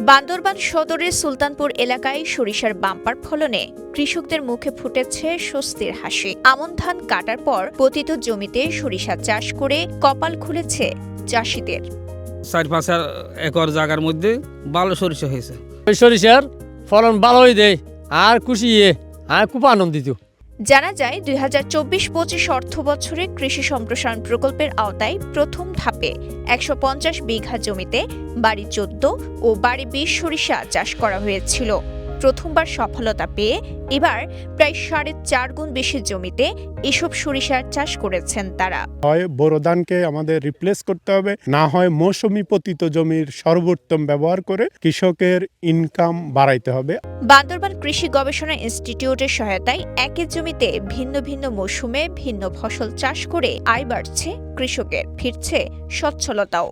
বান্দরবান সদরের সুলতানপুর এলাকায় সরিষার বাম্পার ফলনে কৃষকদের মুখে ফুটেছে স্বস্তির হাসি। আমন ধান কাটার পর পতিত জমিতে সরিষা চাষ করে কপাল খুলেছে চাষিদের। 4-5 একর জায়গার মধ্যে ভালো সরিষা হয়েছে। সরিষার ফলন ভালোই দেয় আর খুশি আর খুব আনন্দিত। জানা যায় 2024-25 অর্থ বছরে কৃষি সম্প্রসারণ প্রকল্পের আওতায় প্রথম ধাপে 150 বিঘা জমিতে বাড়ি 14 ও বাড়ি 20 সরিষা চাষ করা হয়েছিল। প্রথমবার সফলতা পেয়ে এবার প্রায় 4.5 গুণ বেশি জমিতে এসব সরিষার চাষ করেছেন তারা। হয় বোরো ধানকে আমাদের রিপ্লেস করতে হবে, না হয় মৌসুমী পতিত জমির সর্বোত্তম ব্যবহার করে কৃষকের ইনকাম বাড়াইতে হবে। বান্দরবান কৃষি গবেষণা ইনস্টিটিউটের সহায়তায় একই জমিতে ভিন্ন ভিন্ন মৌসুমে ভিন্ন ফসল চাষ করে আয় বাড়ছে কৃষকের, ফিরছে সচ্ছলতাও।